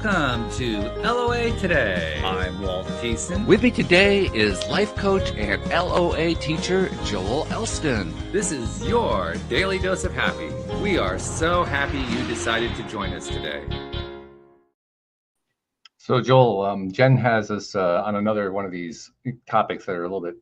Welcome to LOA Today. I'm Walt Jason. With me today is life coach and LOA teacher Joel Elston. This is your daily dose of happy. We are so happy you decided to join us today. So Joel, Jen has us on another one of these topics that are a little bit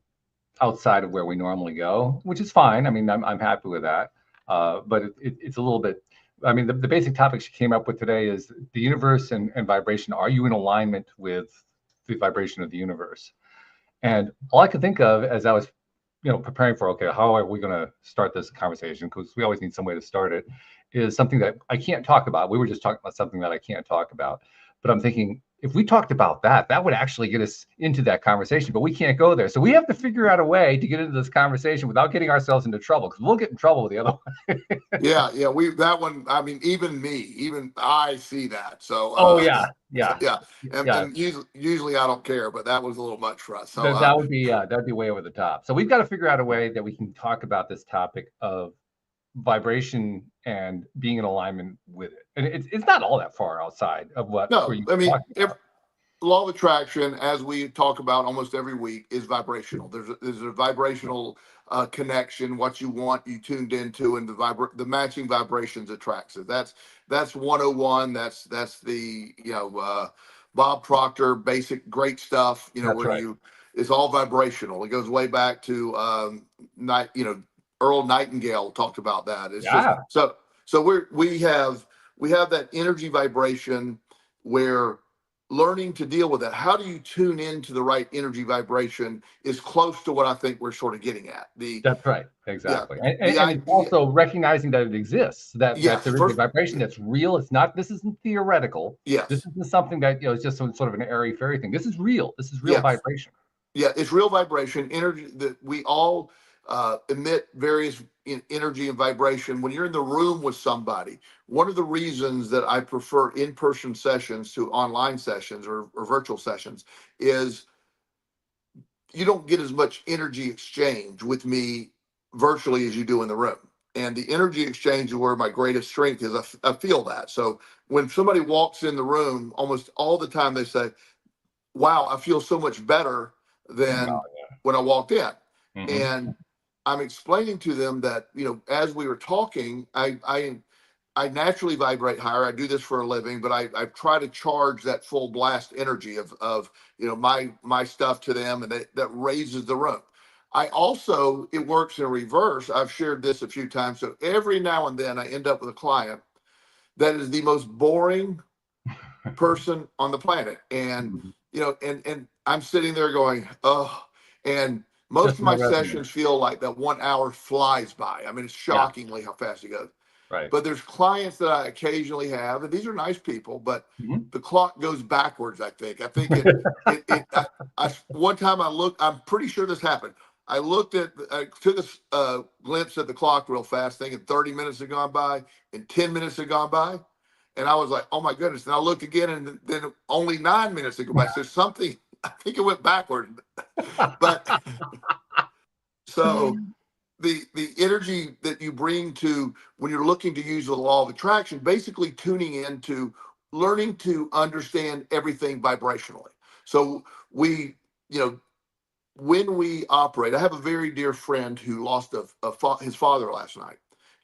outside of where we normally go, which is fine. I mean, I'm happy with that. But it's a little bit, I mean, the basic topic she came up with today is the universe and vibration. Are you in alignment with the vibration of the universe? And all I could think of as I was, preparing for, okay, how are we going to start this conversation? Because we always need some way to start it, is something that I can't talk about. We were just talking about something that I can't talk about. But I'm thinking, if we talked about that, that would actually get us into that conversation, but we can't go there. So we have to figure out a way to get into this conversation without getting ourselves into trouble, because we'll get in trouble with the other one. Yeah. That one. I mean, even I see that. So. Yeah. And usually I don't care, but that was a little much for us. So that would be way over the top. So we've got to figure out a way that we can talk about this topic of vibration and being in alignment with it, and it's not all that far outside of what. No, I mean, law of attraction, as we talk about almost every week, is vibrational. There's a vibrational connection. What you want, you tuned into, and the matching vibrations attracts it. That's 101. That's the Bob Proctor basic great stuff. It's all vibrational. It goes way back to Earl Nightingale talked about that. It's so we have that energy vibration where learning to deal with that. How do you tune into the right energy vibration is close to what I think we're sort of getting at. That's right. Exactly. Yeah. And also recognizing that it exists, that there is a vibration that's real. This isn't theoretical. Yes. This isn't something that, is just some sort of an airy fairy thing. This is real. This is real vibration. Yeah. It's real vibration, energy that we all emit various energy and vibration. When you're in the room with somebody, one of the reasons that I prefer in-person sessions to online sessions or virtual sessions is you don't get as much energy exchange with me virtually as you do in the room. And the energy exchange is where my greatest strength is. I feel that. So when somebody walks in the room, almost all the time they say, wow, I feel so much better than when I walked in. Mm-hmm. And I'm explaining to them that, as we were talking, I naturally vibrate higher. I do this for a living, but I try to charge that full blast energy of my stuff to them, and that raises the room. It works in reverse. I've shared this a few times. So every now and then I end up with a client that is the most boring person on the planet. And, and I'm sitting there going, oh, and most of my sessions feel like that 1 hour flies by. I mean, it's shockingly how fast it goes. Right. But there's clients that I occasionally have, and these are nice people, but the clock goes backwards, I think. One time I'm pretty sure this happened. I took a glimpse at the clock real fast, thinking 30 minutes had gone by and 10 minutes had gone by. And I was like, oh my goodness. And I looked again, and then only 9 minutes had gone by. So something, I think it went backward. But so the energy that you bring to when you're looking to use the law of attraction, basically tuning into learning to understand everything vibrationally. So when we operate, I have a very dear friend who lost his father last night.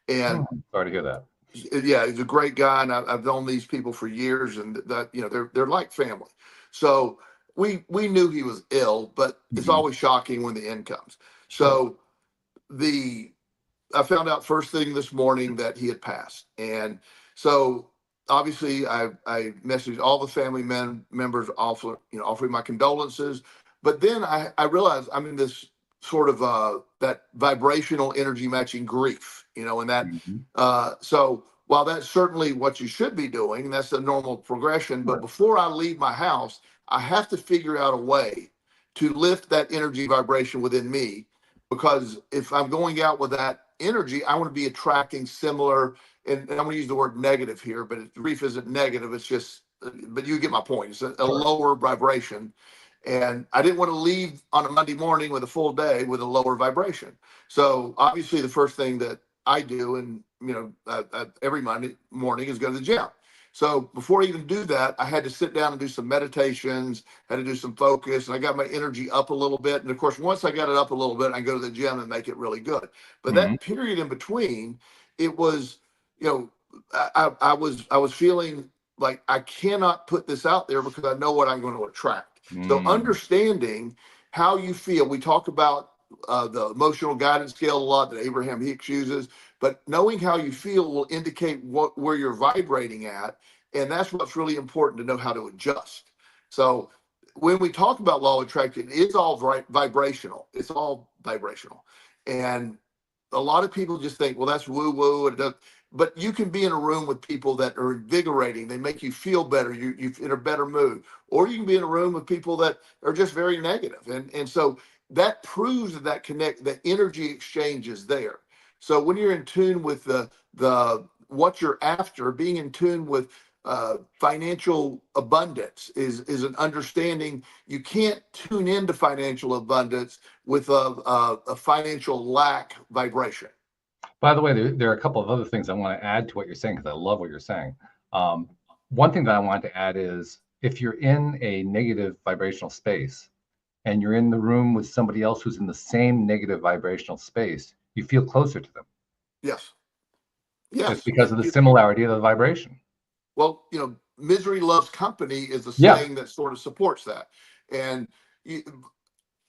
And sorry to hear that. Yeah, he's a great guy, and I've known these people for years, and that they're like family. So we knew he was ill, but it's always shocking when the end comes. So I found out first thing this morning that he had passed. And so obviously I messaged all the family members offering my condolences. But then I realized I'm in this sort of that vibrational energy matching grief, and that so while that's certainly what you should be doing, that's a normal progression. But before I leave my house, I have to figure out a way to lift that energy vibration within me, because if I'm going out with that energy, I want to be attracting similar, and I'm going to use the word negative here, but grief isn't negative. It's just, but you get my point. It's a lower vibration. And I didn't want to leave on a Monday morning with a full day with a lower vibration. So obviously the first thing that I do, and every Monday morning, is go to the gym. So before I even do that, I had to sit down and do some meditations, had to do some focus, and I got my energy up a little bit. And of course, once I got it up a little bit, I go to the gym and make it really good. But Mhm. that period in between, it was, you know, I was feeling like I cannot put this out there because I know what I'm going to attract. So Mm. understanding how you feel, we talk about the emotional guidance scale a lot that Abraham Hicks uses, but knowing how you feel will indicate where you're vibrating at, and that's what's really important to know how to adjust. So when we talk about law of attraction, it's all vibrational. It's all vibrational, and a lot of people just think, well, that's woo woo. But you can be in a room with people that are invigorating. They make you feel better. You're in a better mood. Or you can be in a room with people that are just very negative. And so that proves that energy exchange is there. So when you're in tune with the what you're after, being in tune with financial abundance is an understanding. You can't tune into financial abundance with a financial lack vibration. By the way, there are a couple of other things I want to add to what you're saying because I love what you're saying. Um, One thing that I wanted to add is if you're in a negative vibrational space and you're in the room with somebody else who's in the same negative vibrational space, you feel closer to them Yes. just Yes. because of the similarity of the vibration. Well, misery loves company is a Yeah. saying that sort of supports that. And you,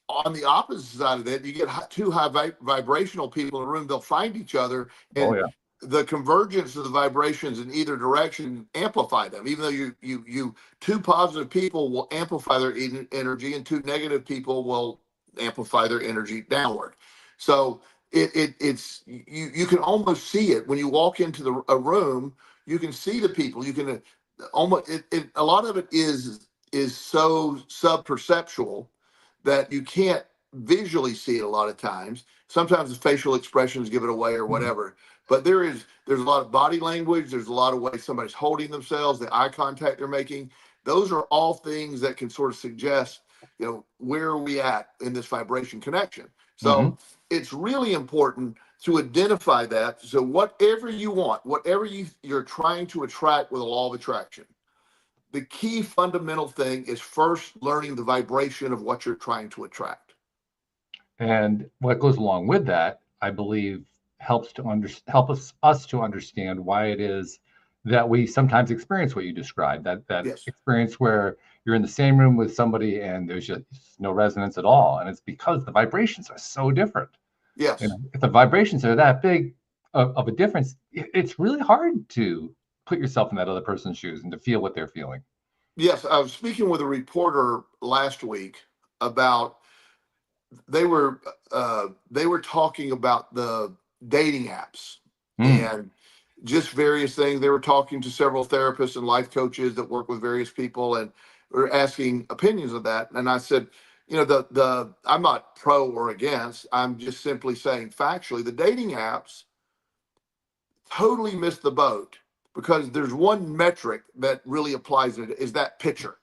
on the opposite side of that, you get two high vibrational people in a room, they'll find each other, Oh, and yeah. the convergence of the vibrations in either direction amplify them. Even though two positive people will amplify their energy, and two negative people will amplify their energy downward. So it's you can almost see it when you walk into a room. You can see the people. You can almost a lot of it is so sub-perceptual that you can't visually see it a lot of times. Sometimes the facial expressions give it away or whatever. But there's a lot of body language. There's a lot of ways somebody's holding themselves, the eye contact they're making. Those are all things that can sort of suggest, where are we at in this vibration connection. Hmm. So it's really important to identify that. So whatever you want, whatever you're trying to attract with a law of attraction, the key fundamental thing is first learning the vibration of what you're trying to attract. And what goes along with that, I believe, help us to understand why it is that we sometimes experience what you described, that Yes. experience where you're in the same room with somebody and there's just no resonance at all. And it's because the vibrations are so different. Yes. If the vibrations are that big of a difference, it's really hard to put yourself in that other person's shoes and to feel what they're feeling. Yes. I was speaking with a reporter last week about they were talking about the dating apps Mm. and just various things. They were talking to several therapists and life coaches that work with various people and were asking opinions of that. And I said, the I'm not pro or against. I'm just simply saying factually, the dating apps totally missed the boat because there's one metric that really applies it is that picture.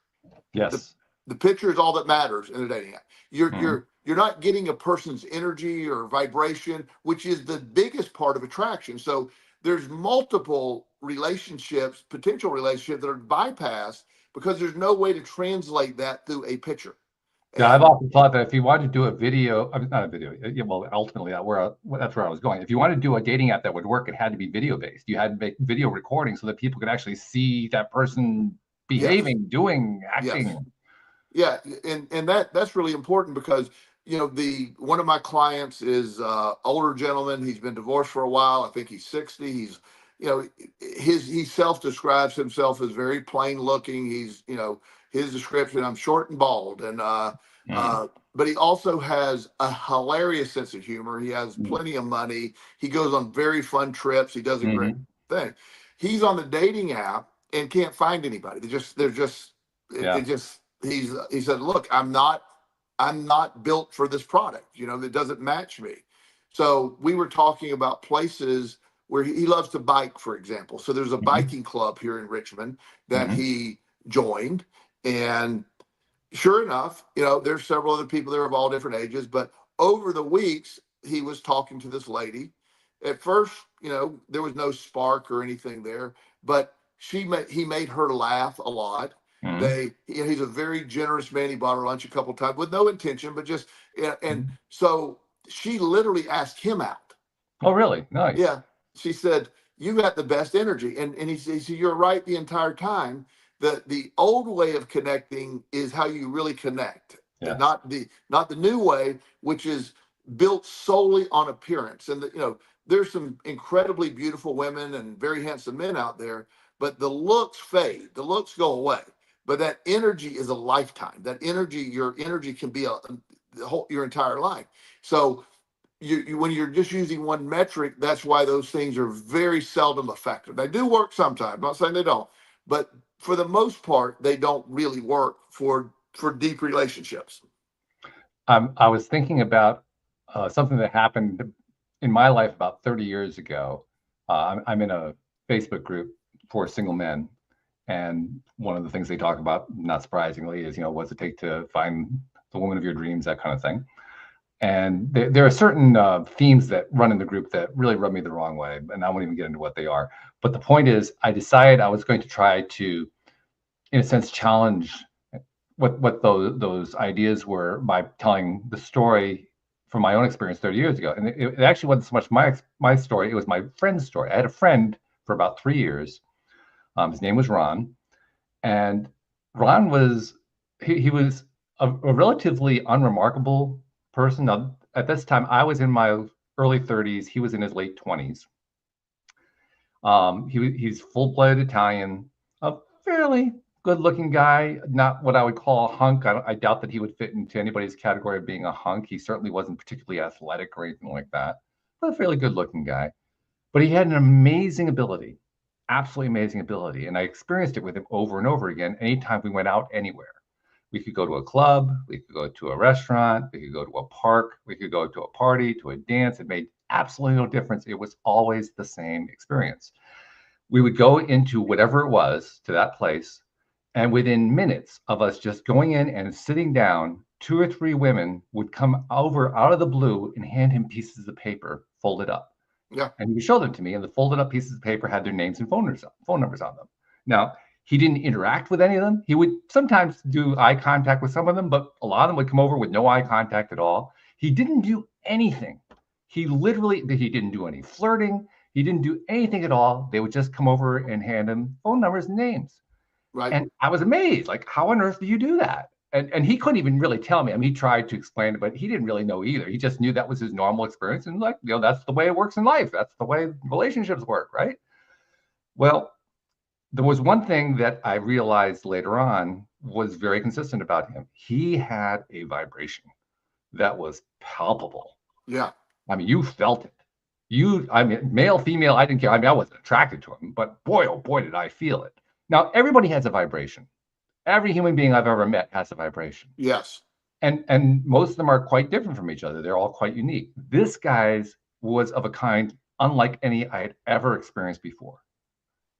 The Yes. the picture is all that matters in a dating app. You're Mhm. you're you're not getting a person's energy or vibration, which is the biggest part of attraction. So there's multiple relationships, potential relationships that are bypassed because there's no way to translate that through a picture. Yeah, I've And often thought that if you wanted to do a video, I mean, not a video, yeah, well, ultimately that's where I was going. If you wanted to do a dating app that would work, it had to be video based. You had to make video recording so that people could actually see that person yes, behaving, doing, yes. acting. Yeah, and that's really important because the one of my clients is older gentleman. He's been divorced for a while. I think he's 60. He's he self describes himself as very plain looking. His description. I'm short and bald, and Mm, but he also has a hilarious sense of humor. He has mm, plenty of money. He goes on very fun trips. He does a great mhm. thing. He's on the dating app and can't find anybody. They're just it Yeah. just he said, look, I'm not built for this product. That doesn't match me. So we were talking about places where he loves to bike, for example. So there's a Mhm, biking club here in Richmond that mhm, he joined. And sure enough, there's several other people there of all different ages. But over the weeks, he was talking to this lady. At first, there was no spark or anything there. But he made her laugh a lot. Mhm. He's a very generous man. He bought her lunch a couple times with no intention, but just, and Mhm. so she literally asked him out. Oh, really? Nice. Yeah. She said, "You got the best energy." And he said, "You're right the entire time. The old way of connecting is how you really connect. Yes. Not the new way, which is built solely on appearance." And there's some incredibly beautiful women and very handsome men out there, but the looks fade, the looks go away. But that energy is a lifetime. Your energy can be your entire life. So when you're just using one metric, that's why those things are very seldom effective. They do work sometimes. I'm not saying they don't, but for the most part, they don't really work for deep relationships. I was thinking about something that happened in my life about 30 years ago. I'm in a Facebook group for single men, and one of the things they talk about, not surprisingly, is what's it take to find the woman of your dreams, that kind of thing. And there are certain themes that run in the group that really rub me the wrong way, and I won't even get into what they are. But the point is, I decided I was going to try to, in a sense, challenge what those ideas were by telling the story from my own experience 30 years ago. And it actually wasn't so much my story; it was my friend's story. I had a friend for about 3 years. His name was Ron, and Ron was he was a relatively unremarkable person. Now, at this time, I was in my early 30s. He was in his late 20s. He's full-blooded Italian, a fairly good-looking guy, not what I would call a hunk. I doubt that he would fit into anybody's category of being a hunk. He certainly wasn't particularly athletic or anything like that, but a fairly good-looking guy. But he had an amazing ability, absolutely amazing ability, and I experienced it with him over and over again anytime we went out anywhere. We could go to a club, we could go to a restaurant, we could go to a park, we could go to a party, to a dance. It made absolutely no difference. It was always the same experience. We would go into whatever it was to that place, and within minutes of us just going in and sitting down, two or three women would come over out of the blue and hand him pieces of paper folded up. Yeah. And he would show them to me, and the folded up pieces of paper had their names and phone numbers on them. Now, he didn't interact with any of them. He would sometimes do eye contact with some of them, but a lot of them would come over with no eye contact at all. He didn't do anything. He didn't do any flirting. He didn't do anything at all. They would just come over and hand him phone numbers and names. Right. And I was amazed, like, how on earth do you do that? And he couldn't even really tell me. I mean, he tried to explain it, but he didn't really know either. He just knew that was his normal experience. And that's the way it works in life. That's the way relationships work, right? Well, there was one thing that I realized later on was very consistent about him. He had a vibration that was palpable. Yeah. I mean, you felt it. Male, female, I didn't care. I mean, I wasn't attracted to him, but boy, oh boy, did I feel it. Now, everybody has a vibration. Every human being I've ever met has a vibration. Yes. And most of them are quite different from each other. They're all quite unique. This guy's was of a kind unlike any I had ever experienced before.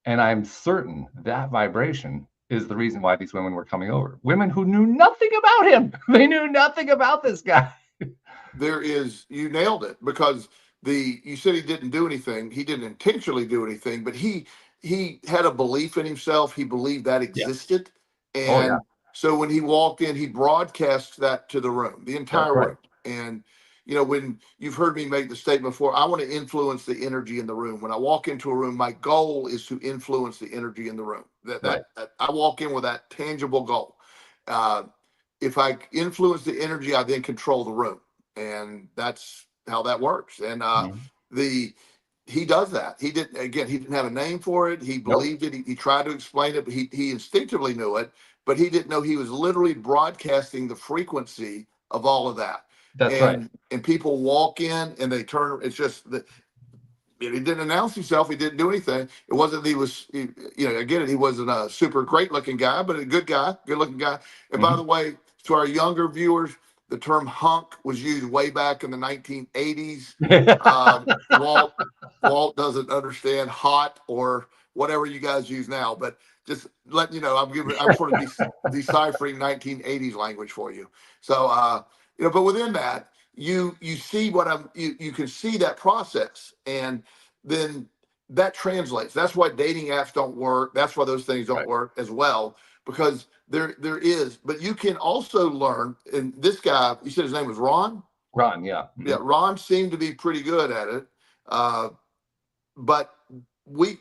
And I'm certain that vibration is the reason why these women were coming over. Women who knew nothing about him. They knew nothing about this guy. You nailed it, because you said he didn't do anything. He didn't intentionally do anything, but he had a belief in himself. He believed that Yeah. existed. Oh, yeah. And so when he walked in, he broadcast that to the room, the entire That's right. room. And when you've heard me make the statement before, I want to influence the energy in the room. When I walk into a room, my goal is to influence the energy in the room. That I walk in with that tangible goal. If I influence the energy, I then control the room, and that's how that works. And he does that. He didn't have a name for it. He believed it. He tried to explain it, but he instinctively knew it, but he didn't know he was literally broadcasting the frequency of all of that. That's right. And people walk in and they turn. It's just that he didn't announce himself. He didn't do anything. It wasn't he wasn't a super great looking guy, but a good looking guy. And by the way, to our younger viewers, the term hunk was used way back in the 1980s. Walt doesn't understand hot or whatever you guys use now, but just letting you know, I'm sort of deciphering 1980s language for you. So, but within that, you see you can see that process, and then that translates. That's why dating apps don't work. That's why those things don't work as well, because there is. But you can also learn. And this guy, you said his name was Ron. Ron, yeah. Mm-hmm. Yeah, Ron seemed to be pretty good at it. But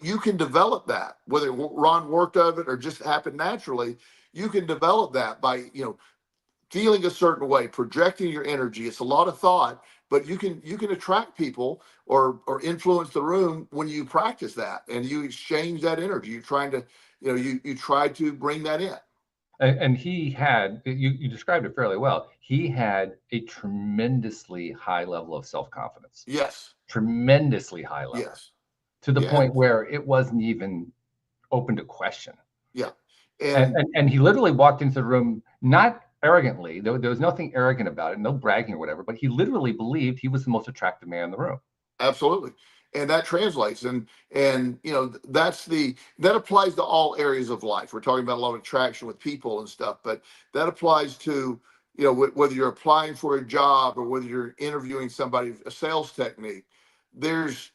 you can develop that, whether Ron worked of it or just happened naturally. You can develop that by feeling a certain way, projecting your energy. It's a lot of thought, but you can attract people or influence the room when you practice that and you exchange that energy. You're trying to you try to bring that in. And he had, you described it fairly well. He had a tremendously high level of self-confidence. Yes. Tremendously high level. Yes. To the point where it wasn't even open to question. Yeah. And he literally walked into the room, not arrogantly. There was nothing arrogant about it, no bragging or whatever, but he literally believed he was the most attractive man in the room. Absolutely. And that translates. And that applies to all areas of life. We're talking about a lot of attraction with people and stuff, but that applies to, whether you're applying for a job or whether you're interviewing somebody, a sales technique. There's,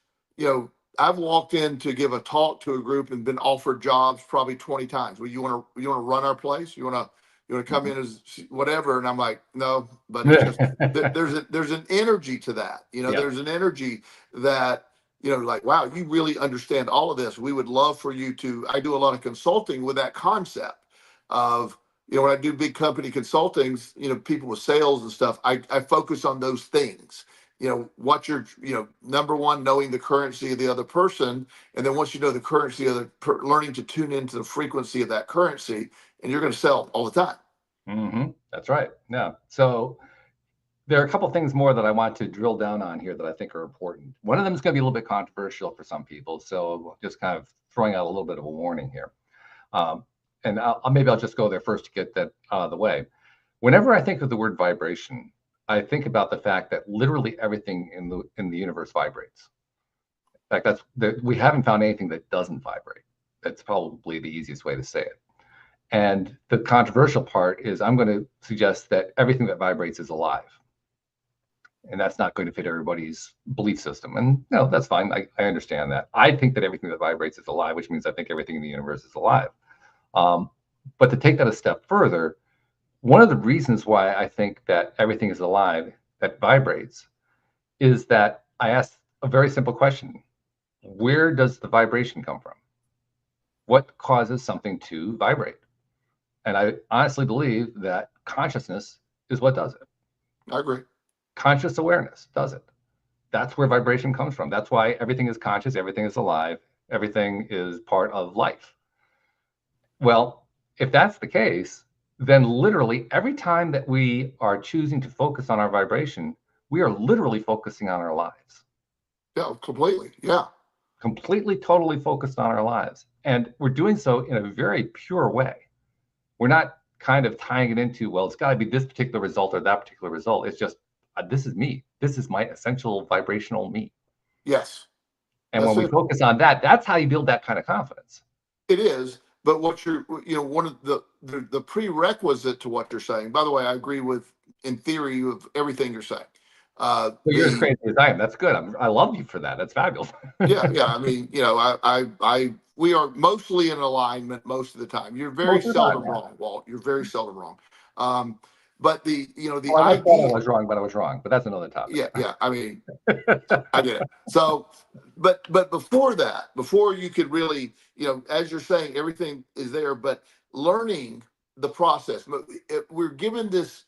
I've walked in to give a talk to a group and been offered jobs probably 20 times. Well, you want to run our place? You want to come in as whatever? And I'm like, no, but it's just, there's an energy to that. There's an energy that, like, wow, you really understand all of this. We would love for you to. I do a lot of consulting with that concept of, when I do big company consultings, people with sales and stuff, I focus on those things. What you're, number one, knowing the currency of the other person. And then once you know the currency of learning to tune into the frequency of that currency, and you're going to sell all the time. Mm-hmm. That's right. Yeah. So there are a couple things more that I want to drill down on here that I think are important. One of them is going to be a little bit controversial for some people. So just kind of throwing out a little bit of a warning here. And maybe I'll just go there first to get that out of the way. Whenever I think of the word vibration, I think about the fact that literally everything in the universe vibrates. In fact, we haven't found anything that doesn't vibrate. That's probably the easiest way to say it. And the controversial part is I'm going to suggest that everything that vibrates is alive. And that's not going to fit everybody's belief system. And no, that's fine. I understand that. I think that everything that vibrates is alive, which means I think everything in the universe is alive. But to take that a step further, one of the reasons why I think that everything is alive that vibrates is that I asked a very simple question. Where does the vibration come from? What causes something to vibrate? And I honestly believe that consciousness is what does it. I agree. Conscious awareness does it. That's where vibration comes from. That's why everything is conscious, everything is alive, everything is part of life. Well, if that's the case, then literally every time that we are choosing to focus on our vibration, we are literally focusing on our lives. Yeah, completely. Yeah. Completely, totally focused on our lives. And we're doing so in a very pure way. We're not kind of tying it into, well, it's got to be this particular result or that particular result. It's just, this is me. This is my essential vibrational me. Yes. And when we focus on that, that's how you build that kind of confidence. It is. But what you're, one of the prerequisite to what you're saying, by the way, I agree with, in theory, of everything you're saying. So you're as crazy as I am. That's good. I love you for that. That's fabulous. Yeah. I mean, we are mostly in alignment most of the time. You're very seldom wrong, Walt. You're very seldom wrong. But the idea. I thought I was wrong, but I was wrong. But that's another topic. Yeah. I mean, I get it. So, but before that, before you could really, as you're saying, everything is there. But learning the process, we're given this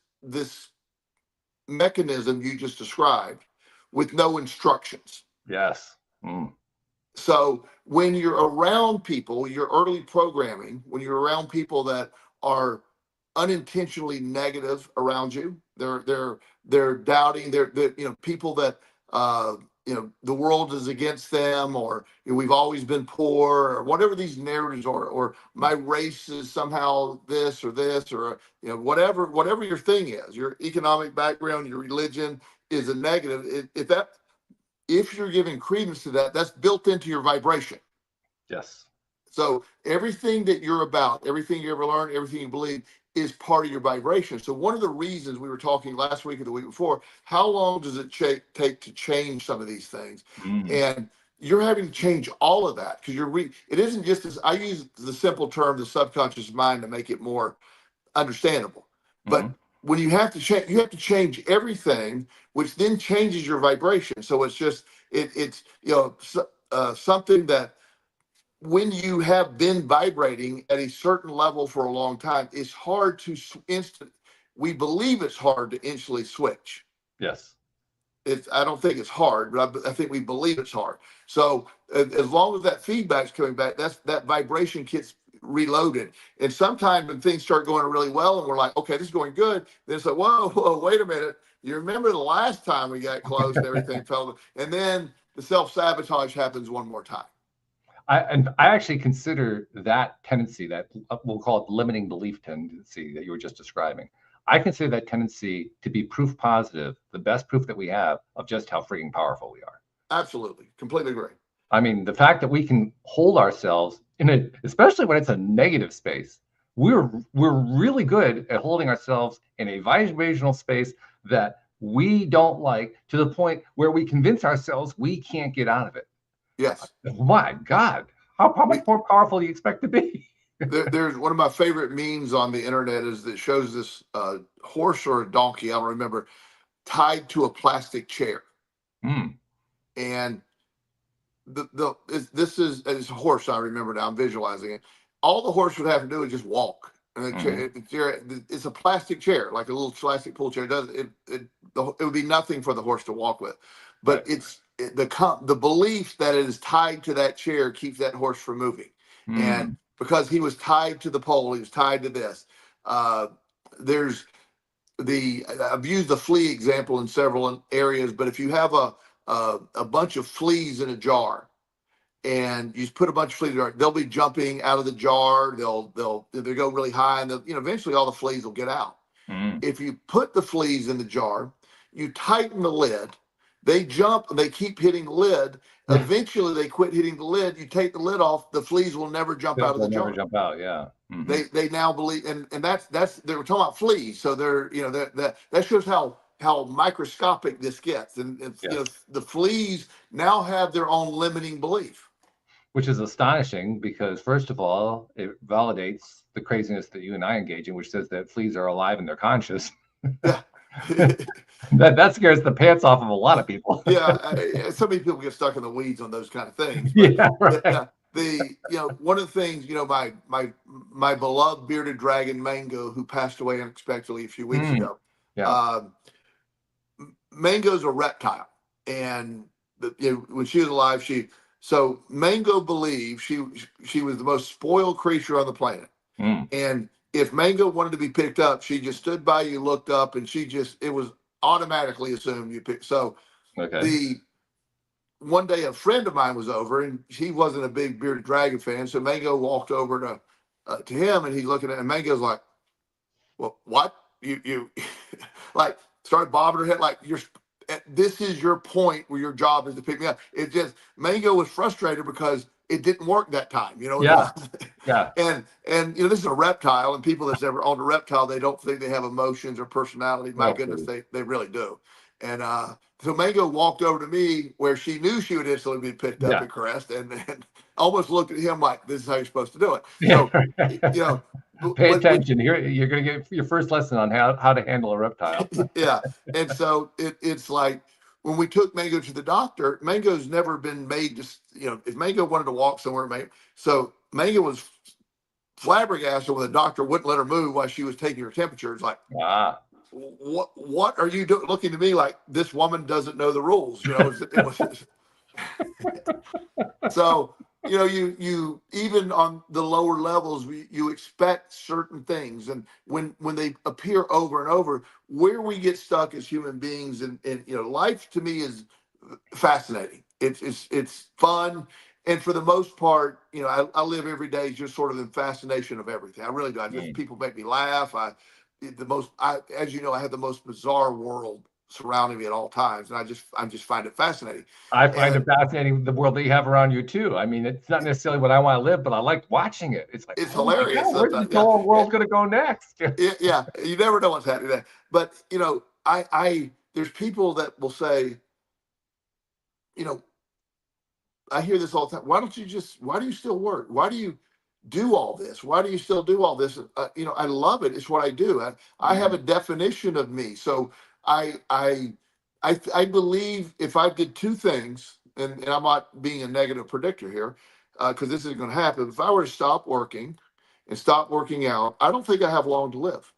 mechanism you just described with no instructions. Yes. Mm. So when you're around people, your early programming, when you're around people that are unintentionally negative around you, they're doubting, they're people that the world is against them, or we've always been poor, or whatever these narratives are, or my race is somehow this, or whatever your thing is, your economic background, your religion is a negative. If you're giving credence to that, that's built into your vibration. Yes. So everything that you're about, everything you ever learn, everything you believe is part of your vibration. So one of the reasons we were talking last week or the week before, how long does it take to change some of these things? And you're having to change all of that because it isn't just as I use the simple term, the subconscious mind, to make it more understandable. But when you have to change everything, which then changes your vibration. So it's just it's something that when you have been vibrating at a certain level for a long time, it's hard to we believe it's hard to instantly switch. Yes. I don't think it's hard, but I think we believe it's hard. So as long as that feedback's coming back, that vibration gets reloaded. And sometimes when things start going really well and we're like, okay, this is going good, then it's like, whoa, wait a minute. You remember the last time we got close and everything fell, and then the self-sabotage happens one more time. I actually consider that tendency, that we'll call it limiting belief tendency that you were just describing. I consider that tendency to be proof positive, the best proof that we have of just how freaking powerful we are. Absolutely. Completely agree. I mean, the fact that we can hold ourselves especially when it's a negative space, we're really good at holding ourselves in a vibrational space that we don't like, to the point where we convince ourselves we can't get out of it. Yes. My God, how much more powerful do you expect to be? There's one of my favorite memes on the internet is that shows this horse or a donkey, I don't remember, tied to a plastic chair. And it's a horse. I remember now. I'm visualizing it. All the horse would have to do is just walk. And the chair, it's a plastic chair, like a little plastic pool chair. It would be nothing for the horse to walk with, but the belief that it is tied to that chair keeps that horse from moving. And because he was tied to the pole, he was tied to this. I've used the flea example in several areas, but if you have a bunch of fleas in a jar, and you put a bunch of fleas in the jar, they'll be jumping out of the jar. They'll go really high, and eventually all the fleas will get out. If you put the fleas in the jar, you tighten the lid. They jump and they keep hitting the lid. Eventually, they quit hitting the lid. You take the lid off, the fleas will never jump out of the jar. Never jump out. Yeah. They now believe, and that's they were talking about fleas. So that shows how microscopic this gets, and the fleas now have their own limiting belief, which is astonishing because, first of all, it validates the craziness that you and I engage in, which says that fleas are alive and they're conscious. Yeah. that scares the pants off of a lot of people. Yeah, so many people get stuck in the weeds on those kind of things. But, yeah, right. One of the things, my beloved bearded dragon Mango, who passed away unexpectedly a few weeks ago. Yeah. Mango's a reptile, and when she was alive, Mango believed she was the most spoiled creature on the planet. And if Mango wanted to be picked up, she just stood by you, looked up, and it was automatically assumed you picked. So one day a friend of mine was over, and he wasn't a big bearded dragon fan. So Mango walked over to him, and he's looking at it, and Mango's like, well, what? You like started bobbing her head like this is your point where your job is to pick me up. It just Mango was frustrated because it didn't work that time, Yeah. Yeah. And this is a reptile, and people that's ever owned a reptile, they don't think they have emotions or personality. My goodness, they really do. And so Mango walked over to me where she knew she would instantly be picked up and caressed, and almost looked at him like, this is how you're supposed to do it. So, pay attention. You're going to get your first lesson on how to handle a reptile. Yeah. And so it's like, when we took Mango to the doctor, Mango's never been made to, if Mango wanted to walk somewhere, so Mango was flabbergasted when the doctor wouldn't let her move while she was taking her temperature. It's like, what are you doing? Looking to me like this woman doesn't know the rules, So, you even on the lower levels, you expect certain things, and when they appear over and over, where we get stuck as human beings, and life to me is fascinating. It's fun, and for the most part, I live every day just sort of in fascination of everything. I really do. People make me laugh. As you know, I have the most bizarre world surrounding me at all times, and I just find it fascinating. I find it fascinating, the world that you have around you too. I mean, it's not necessarily what I want to live, but I like watching it. It's like, it's hilarious. Where's the whole world going to go next? Yeah, you never know what's happening there. But there's people that will say, I hear this all the time. Why do you still work? Why do you do all this? Why do you still do all this? I love it. It's what I do. I have a definition of me. So I, I, I believe if I did two things, and I'm not being a negative predictor here, because this isn't going to happen. If I were to stop working and stop working out, I don't think I have long to live.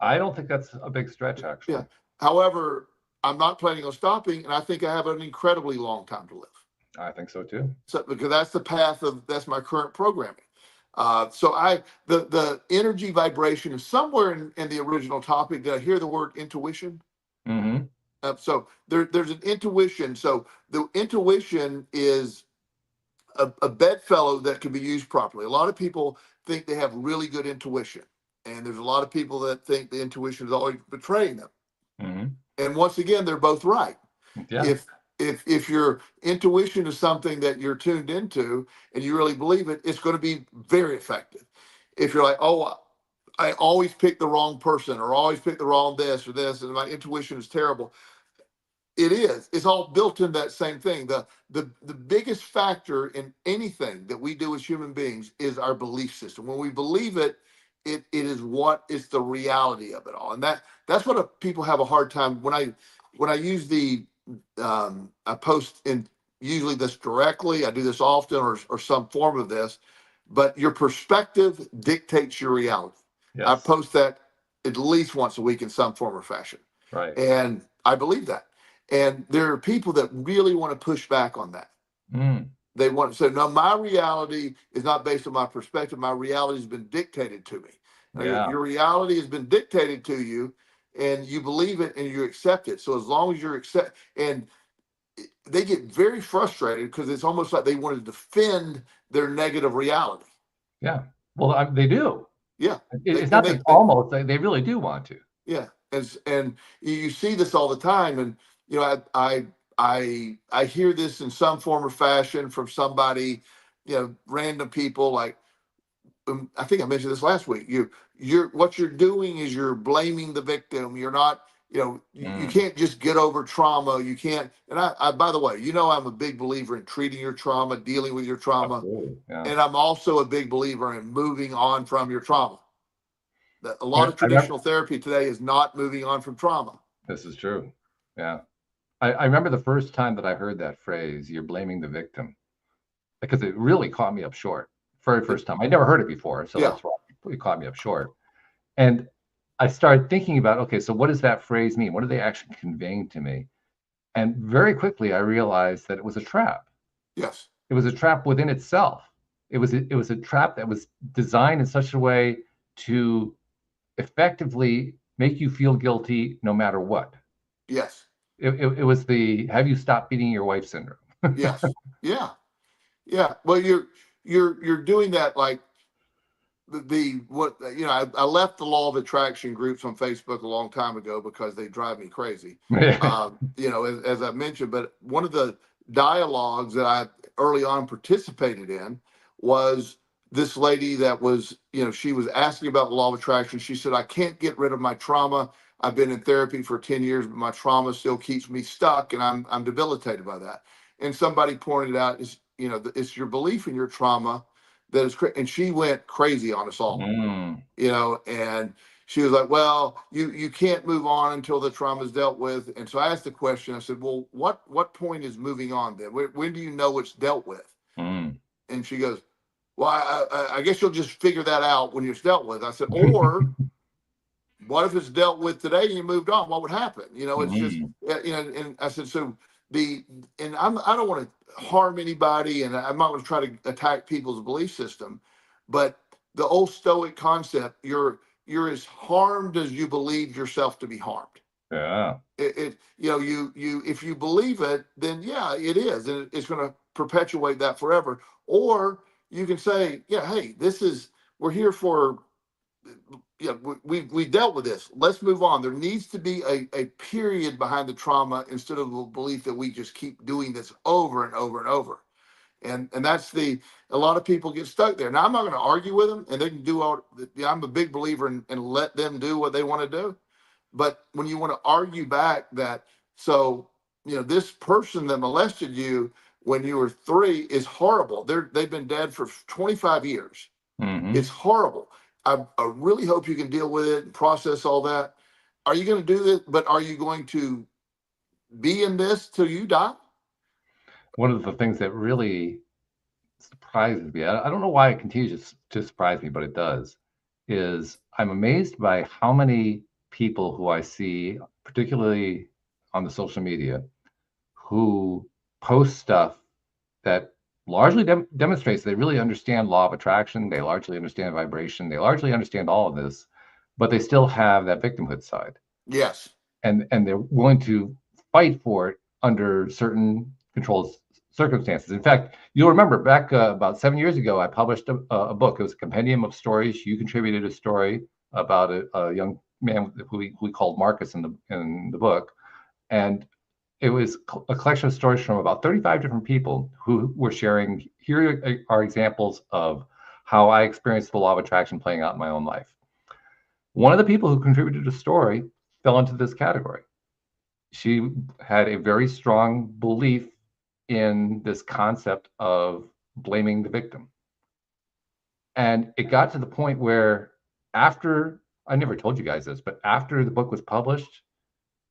I don't think that's a big stretch, actually. Yeah. However, I'm not planning on stopping, and I think I have an incredibly long time to live. I think so too. So because that's the path that's my current programming. So the energy vibration is somewhere in the original topic. Did I hear the word intuition? Mm-hmm. So there's an intuition. So the intuition is a bedfellow that can be used properly. A lot of people think they have really good intuition, and there's a lot of people that think the intuition is always betraying them. Mm-hmm. And once again, they're both right. Yeah. If your intuition is something that you're tuned into and you really believe it, it's going to be very effective. If you're like, oh, I always pick the wrong person, or always pick the wrong this or this, and my intuition is terrible. It is. It's all built in that same thing. The biggest factor in anything that we do as human beings is our belief system. When we believe it, it is what is the reality of it all. And that's what people have a hard time when I use I post in usually this directly. I do this often, or some form of this, but your perspective dictates your reality. Yes. I post that at least once a week in some form or fashion. Right. And I believe that. And there are people that really want to push back on that. Mm. They want to say, no, my reality is not based on my perspective. My reality has been dictated to me. Yeah. Your reality has been dictated to you, and you believe it and you accept it. So as long as you're and they get very frustrated because it's almost like they want to defend their negative reality. Yeah. Well, they do. Yeah. It's not that almost. They really do want to. Yeah. And you see this all the time. And, I hear this in some form or fashion from somebody, random people like, I think I mentioned this last week. What you're doing is you're blaming the victim. You're not, you can't just get over trauma. You can't. And I by the way, I'm a big believer in treating your trauma, dealing with your trauma. Yeah. And I'm also a big believer in moving on from your trauma. A lot of traditional therapy today is not moving on from trauma. This is true. Yeah. I remember the first time that I heard that phrase, you're blaming the victim, because it really caught me up short. Very first time. I never heard it before. So that's why it caught me up short. And I started thinking about, okay, so what does that phrase mean? What are they actually conveying to me? And very quickly, I realized that it was a trap. Yes. It was a trap within itself. It was a trap that was designed in such a way to effectively make you feel guilty no matter what. Yes. It was the have you stopped beating your wife syndrome. Yes. Yeah. Yeah. Well, you're doing that like I left the law of attraction groups on Facebook a long time ago because they drive me crazy. As I mentioned, but one of the dialogues that I early on participated in was this lady that was, she was asking about the law of attraction. She said, I can't get rid of my trauma. I've been in therapy for 10 years, but my trauma still keeps me stuck, and I'm debilitated by that. And somebody pointed out, it's your belief in your trauma that is crazy. And she went crazy on us all, and she was like, well, you can't move on until the trauma is dealt with. And so I asked the question, I said, well, what point is moving on then? When do you know it's dealt with? And she goes, well, I guess you'll just figure that out when it's dealt with. I said, or what if it's dealt with today and you moved on? What would happen? It's just, and I said, so I don't want to harm anybody, and I'm not going to try to attack people's belief system, but the old Stoic concept, you're as harmed as you believe yourself to be harmed. Yeah. If you believe it, then yeah, it is, and it's going to perpetuate that forever. Or you can say, hey, we're here for, we dealt with this. Let's move on. There needs to be a period behind the trauma instead of the belief that we just keep doing this over and over and over. And that's a lot of people get stuck there. Now, I'm not going to argue with them, and they can do I'm a big believer in let them do what they want to do. But when you want to argue back that, this person that molested you, when you were 3 is horrible. They've been dead for 25 years. Mm-hmm. It's horrible. I really hope you can deal with it and process all that. Are you going to do this? But are you going to be in this till you die? One of the things that really surprises me, I don't know why it continues to surprise me, but it does, is I'm amazed by how many people who I see, particularly on the social media, who post stuff that largely demonstrates they really understand law of attraction, they largely understand vibration, they largely understand all of this, but they still have that victimhood side. Yes. And they're willing to fight for it under certain controlled circumstances. In fact, you'll remember back about 7 years ago, I published a book. It was a compendium of stories. You contributed a story about a young man who we called Marcus in the book, and it was a collection of stories from about 35 different people who were sharing. Here are examples of how I experienced the law of attraction playing out in my own life. One of the people who contributed a story fell into this category. She had a very strong belief in this concept of blaming the victim. And it got to the point where after, I never told you guys this, but after the book was published,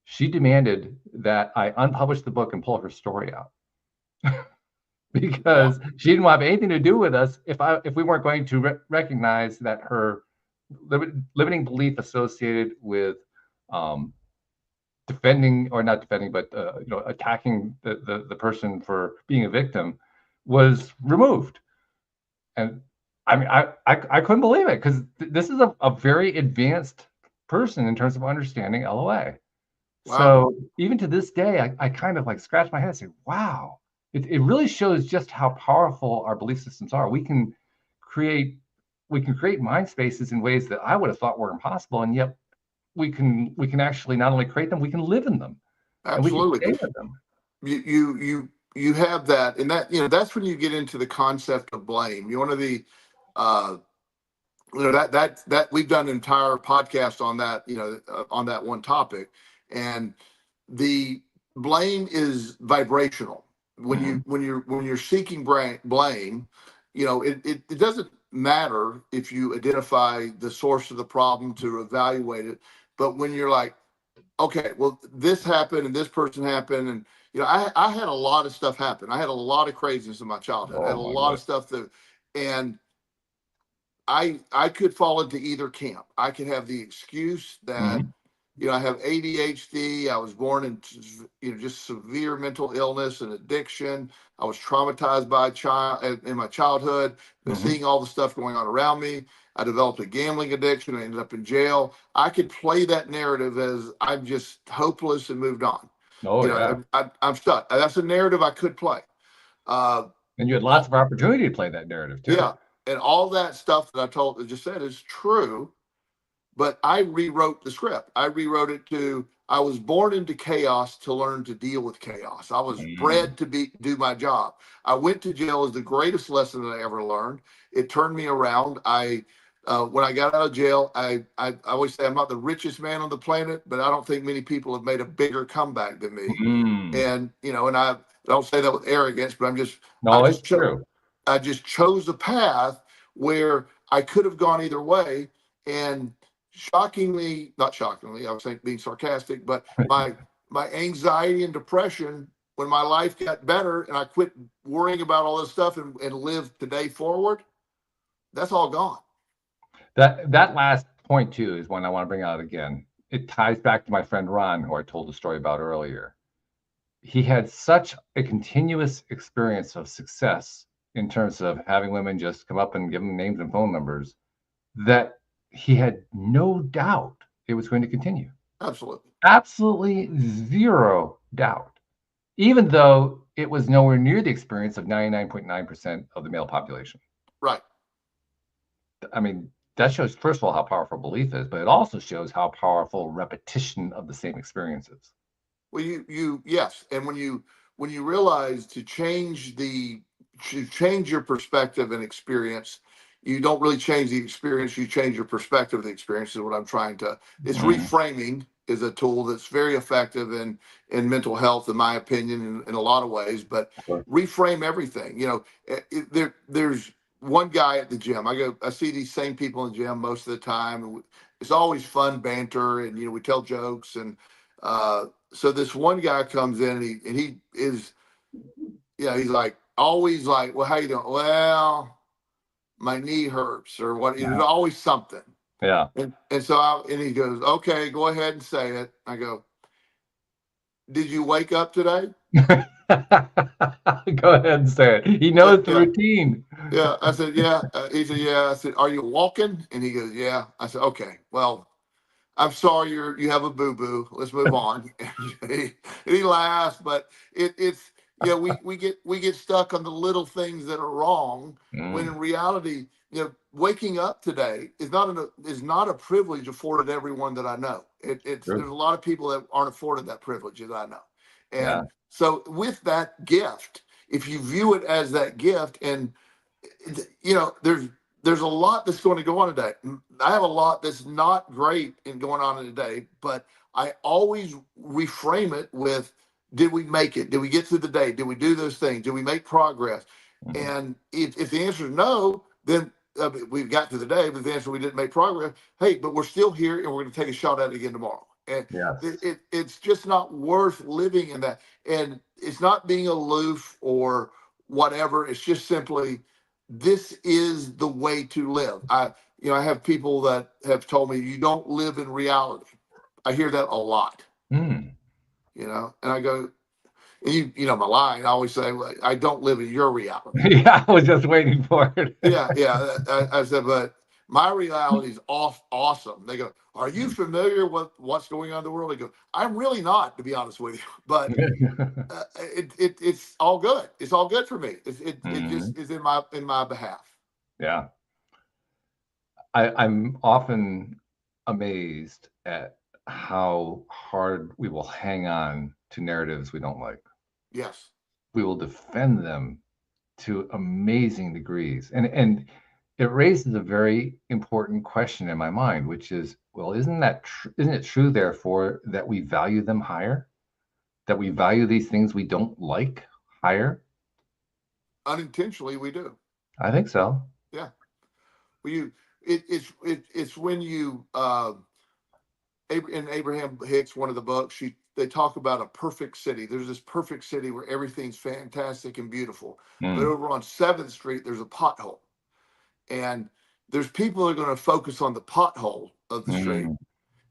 she demanded that I unpublish the book and pull her story out because she didn't want to have anything to do with us if we weren't going to recognize that her limiting belief associated with defending, or not defending, but attacking the person for being a victim was removed. And I mean, I couldn't believe it, because this is a very advanced person in terms of understanding LOA. Wow. So even to this day, I kind of like scratch my head and say, wow, it really shows just how powerful our belief systems are. We can create mind spaces in ways that I would have thought were impossible, and yet we can actually not only create them, we can live in them. Absolutely. And we can stay with them. You have that, and that, that's when you get into the concept of blame. One of the that we've done an entire podcast on that, on that one topic. And the blame is vibrational. When you're seeking blame, it doesn't matter if you identify the source of the problem to evaluate it. But when you're like, okay, well, this happened and this person happened, and I had a lot of stuff happen. I had a lot of craziness in my childhood. I had a lot of stuff and I could fall into either camp. I could have the excuse that I have ADHD. I was born in just severe mental illness and addiction. I was traumatized by in my childhood, seeing all the stuff going on around me. I developed a gambling addiction. I ended up in jail. I could play that narrative as I'm just hopeless and moved on. I'm stuck. That's a narrative I could play. And you had lots of opportunity to play that narrative too. Yeah, and all that stuff that I just said is true. But I rewrote the script. I rewrote it to, I was born into chaos to learn to deal with chaos. I was bred to do my job. I went to jail as the greatest lesson that I ever learned. It turned me around. When I got out of jail, I always say I'm not the richest man on the planet, but I don't think many people have made a bigger comeback than me. And, and I don't say that with arrogance, but it's true. I just chose a path where I could have gone either way. And not shockingly, I was being sarcastic, but my anxiety and depression, when my life got better and I quit worrying about all this stuff and lived today forward, that's all gone. That last point too is one I want to bring out again. It ties back to my friend Ron, who I told the story about earlier. He had such a continuous experience of success in terms of having women just come up and give him names and phone numbers, that he had no doubt it was going to continue. Absolutely zero doubt, even though it was nowhere near the experience of 99.9% of the male population. Right. I mean, that shows, first of all, how powerful belief is, but it also shows how powerful repetition of the same experience is. Well, yes, and when you realize to change your perspective and experience, you don't really change the experience, you change your perspective of the experience is what I'm trying to, it's reframing is a tool that's very effective in mental health, in my opinion, in a lot of ways. But Sure. reframe everything. There's one guy at the gym. I see these same people in the gym most of the time. And it's always fun banter, and we tell jokes. And so this one guy comes in, and he is, he's like always like, well, how you doing? Well, my knee hurts, or what? There's always something. Yeah. And so he goes, okay, go ahead and say it. I go, did you wake up today? Go ahead and say it. He knows the routine. Yeah. I said, yeah. He said, yeah. I said, are you walking? And he goes, yeah. I said, okay, well, I'm sorry you have a boo-boo. Let's move on. And he laughs, but it's we get stuck on the little things that are wrong, when in reality, waking up today is not a privilege afforded everyone that I know. There's a lot of people that aren't afforded that privilege that I know. And so with that gift, if you view it as that gift, and there's a lot that's going to go on today. I have a lot that's not great in going on today, but I always reframe it with, did we make it? Did we get through the day? Did we do those things? Did we make progress? And if the answer is no, then we've got through the day. But if the answer we didn't make progress, hey, but we're still here, and we're going to take a shot at it again tomorrow. And it's just not worth living in that. And it's not being aloof or whatever. It's just simply, this is the way to live. I have people that have told me, you don't live in reality. I hear that a lot. And I go, my line, I always say, well, I don't live in your reality. Yeah, I was just waiting for it. I said, but my reality is awesome. They go, are you familiar with what's going on in the world? I go, I'm really not, to be honest with you, but it's all good. It's all good for me. It just is in my behalf. Yeah. I'm often amazed at how hard we will hang on to narratives we don't like. Yes. We will defend them to amazing degrees. And it raises a very important question in my mind, which is, well, isn't it true, therefore, that we value them higher? That we value these things we don't like higher? Unintentionally, we do. I think so. Yeah. Well, it's when you in Abraham Hicks, one of the books, they talk about a perfect city. There's this perfect city where everything's fantastic and beautiful. But over on 7th Street, there's a pothole. And there's people that are going to focus on the pothole of the street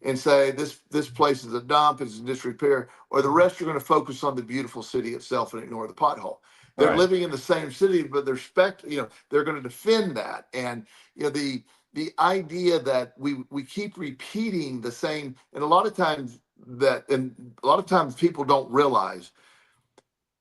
and say, this place is a dump, it's in disrepair, or the rest are going to focus on the beautiful city itself and ignore the pothole. They're living in the same city, but they're going to defend that. And the idea that we keep repeating the same, and a lot of times people don't realize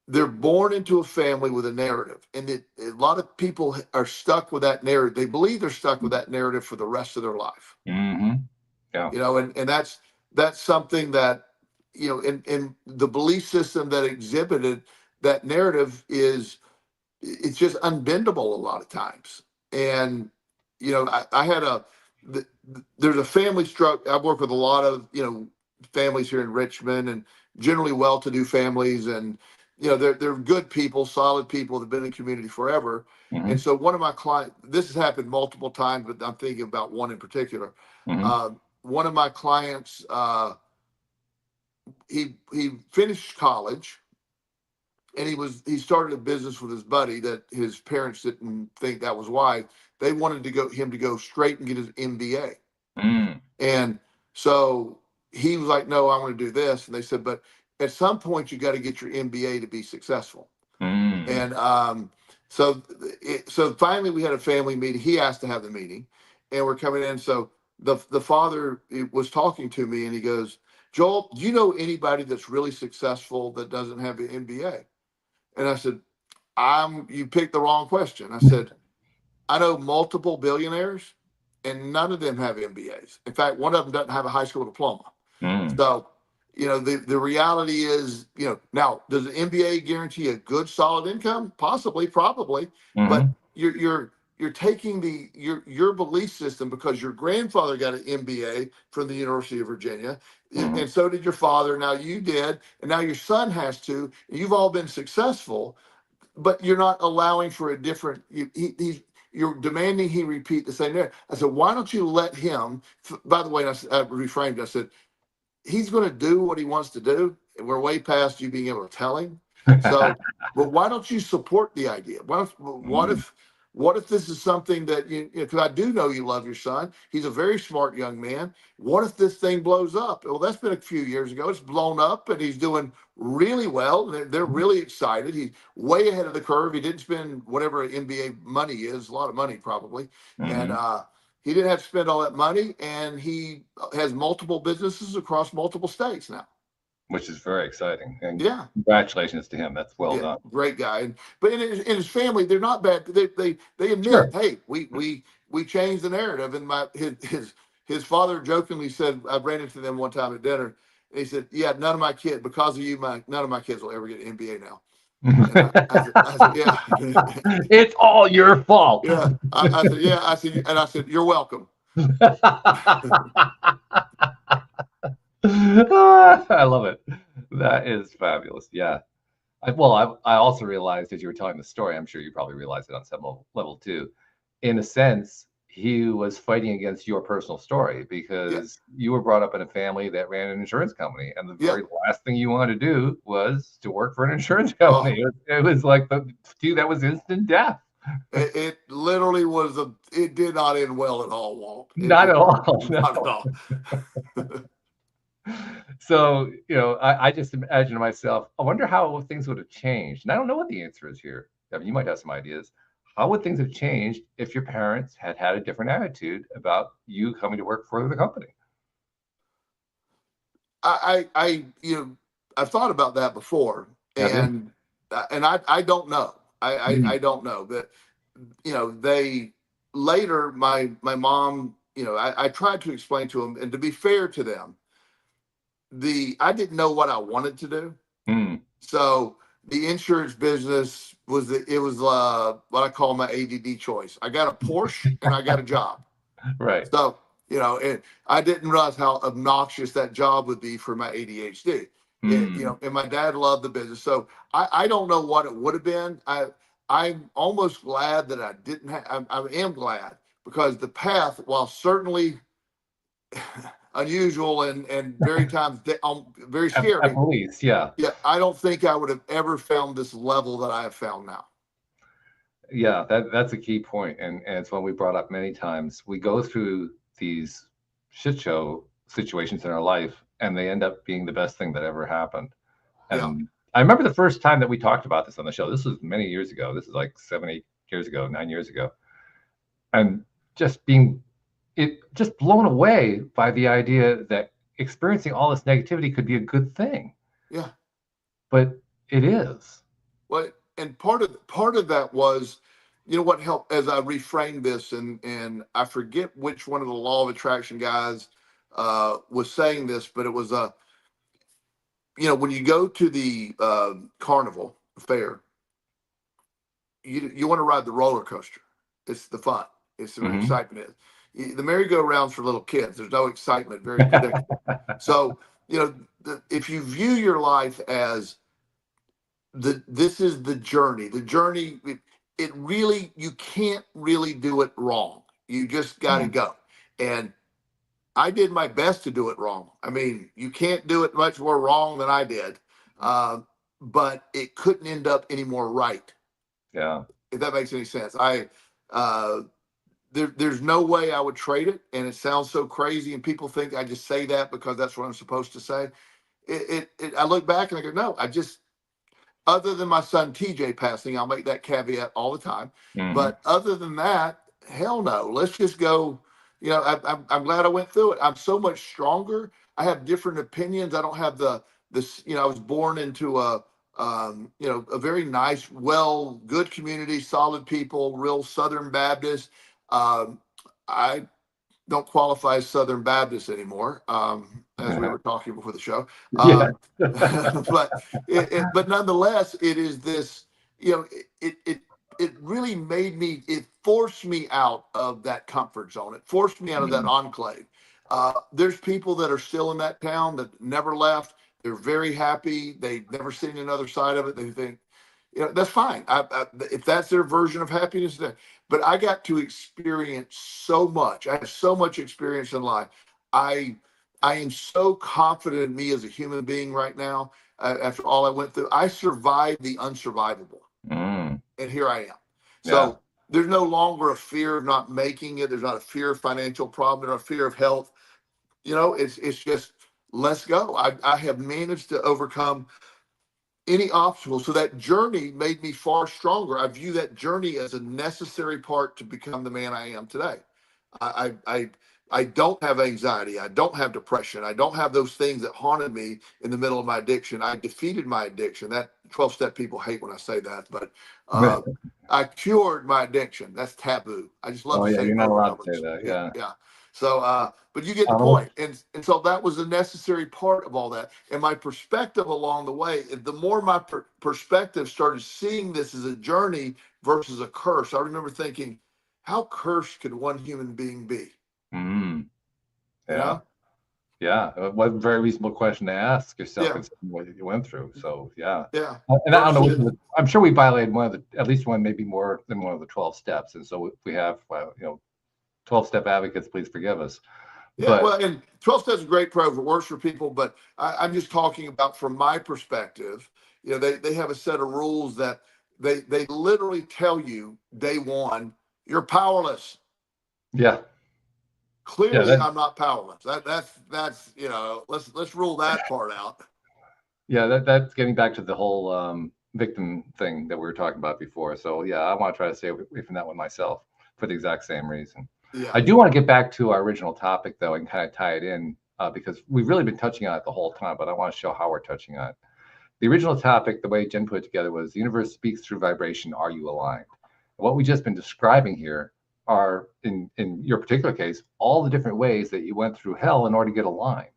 they're born into a family with a narrative, and a lot of people are stuck with that narrative. They believe they're stuck with that narrative for the rest of their life. Yeah. And that's something that, in the belief system that exhibited that narrative it's just unbendable a lot of times. And, I had there's a family structure. I've worked with a lot of, families here in Richmond, and generally well-to-do families, and, they're good people, solid people that have been in the community forever. And so one of my clients, this has happened multiple times, but I'm thinking about one in particular. One of my clients, he finished college, and he started a business with his buddy that his parents didn't think that was wise. They wanted him to go straight and get his MBA. And so he was like, no, I want to do this. And they said, but at some point you got to get your MBA to be successful. And so finally we had a family meeting. He asked to have the meeting, and we're coming in. So the father was talking to me, and he goes, Joel, do you know anybody that's really successful that doesn't have an MBA? And I said, you picked the wrong question. I said, I know multiple billionaires, and none of them have MBAs. In fact, one of them doesn't have a high school diploma. So, the reality is, now, does an MBA guarantee a good, solid income? Possibly, probably. But you're taking your belief system because your grandfather got an MBA from the University of Virginia, and so did your father. Now you did, and now your son has to. You've all been successful, but you're not allowing for a different. You're demanding he repeat the same narrative. I said, why don't you let him? By the way, I reframed. I said, he's going to do what he wants to do, and we're way past you being able to tell him. So, but why don't you support the idea? What if this is something that because I do know you love your son. He's a very smart young man. What if this thing blows up? Well, that's been a few years ago. It's blown up, and he's doing really well. They're really excited. He's way ahead of the curve. He didn't spend whatever NBA money is, a lot of money probably, and he didn't have to spend all that money, and he has multiple businesses across multiple states now. Which is very exciting. And yeah, congratulations to him. That's well done. Great guy. But in his family, they're not bad. They admit, Sure. hey, we changed the narrative. And his father jokingly said, I ran into them one time at dinner, and he said, yeah, none of my kids, because of you, none of my kids will ever get an MBA now. I said, yeah. It's all your fault. Yeah. I said, yeah. I said, you're welcome. I love it. That is fabulous. Yeah. I also realized as you were telling the story, I'm sure you probably realized it on some level too. In a sense, he was fighting against your personal story because you were brought up in a family that ran an insurance company, and the very last thing you wanted to do was to work for an insurance company. It was like that was instant death. It literally was it did not end well at all, Walt. Not at all. Not at all. So, I just imagine to myself, I wonder how things would have changed. And I don't know what the answer is here. I mean, you might have some ideas. How would things have changed if your parents had a different attitude about you coming to work for the company? I've thought about that before, and I don't know. I don't know. But they later, my mom, I tried to explain to them, and to be fair to them, I didn't know what I wanted to do. So the insurance business was what I call my ADD choice. I got a Porsche and I got a job. Right. So, and I didn't realize how obnoxious that job would be for my ADHD. And my dad loved the business. So I don't know what it would have been. I'm almost glad that I didn't have, I am glad, because the path, while certainly unusual and very times very scary. At least, yeah. Yeah, I don't think I would have ever found this level that I have found now. Yeah, that's a key point, and it's one we brought up many times. We go through these shit show situations in our life, and they end up being the best thing that ever happened. And I remember the first time that we talked about this on the show. This was many years ago. This is like 7, 8 years ago, 9 years ago, and just being blown away by the idea that experiencing all this negativity could be a good thing. Yeah. But it is. Well, and part of that was, what helped as I reframed this, and I forget which one of the law of attraction guys was saying this, but it was when you go to the carnival fair, you want to ride the roller coaster. It's the fun. It's the excitement is. The merry-go-round's for little kids. There's no excitement, very predictable. So, if you view your life as this is the journey, it really, you can't really do it wrong. You just got to go. And I did my best to do it wrong. I mean, you can't do it much more wrong than I did. But it couldn't end up any more right. Yeah. If that makes any sense. There's no way I would trade it, and it sounds so crazy, and people think I just say that because that's what I'm supposed to say. I look back and I go, no, other than my son TJ passing, I'll make that caveat all the time. But other than that, hell no. Let's just go. I'm glad I went through it. I'm so much stronger. I have different opinions. I don't have this. I was born into a very nice, good community, solid people, real Southern Baptist. I don't qualify as Southern Baptist anymore, as we were talking before the show. But nonetheless, it is this. it really made me, it forced me out of that comfort zone. It forced me out of that enclave. There's people that are still in that town that never left. They're very happy. They've never seen another side of it. They think, that's fine. If that's their version of happiness, but I got to experience so much. I have so much experience in life. I I am so confident in me as a human being right now. After all I went through, I survived the unsurvivable, and here I am. Yeah. So there's no longer a fear of not making it. There's not a fear of financial problem, or a fear of health. It's just, let's go. I have managed to overcome any obstacle. So that journey made me far stronger. I view that journey as a necessary part to become the man I am today. I I I don't have anxiety. I don't have depression. I don't have those things that haunted me in the middle of my addiction. I defeated my addiction. That 12-step people hate when I say that, but I cured my addiction. That's taboo. I just love Oh to yeah, say you're it not over and allowed to over. say that. Yeah. Yeah. So, but you get the Um, point. And so that was a necessary part of all that. And my perspective along the way, the more my perspective started seeing this as a journey versus a curse, I remember thinking, how cursed could one human being be? mm, You yeah. know? Yeah. It was a very reasonable question to ask yourself, Yeah. considering what you went through. So yeah. Yeah. And I don't know, Versus, I'm sure we violated at least one, maybe more than one of the 12 steps. And so we have, 12-step advocates, please forgive us. yeah, But well, and 12 steps is a great program. It works for people, but I'm just talking about from my perspective. They have a set of rules that they literally tell you day one, you're powerless. yeah, yeah, Clearly, I'm not powerless. That's let's rule that part out. that's getting back to the whole victim thing that we were talking about before. So yeah, I want to try to stay away from that one myself for the exact same reason. Yeah. I do want to get back to our original topic though and kind of tie it in because we've really been touching on it the whole time, but I want to show how we're touching on it. The original topic, the way Jen put it together, was the universe speaks through vibration. Are you aligned? What we've just been describing here are, in your particular case, all the different ways that you went through hell in order to get aligned.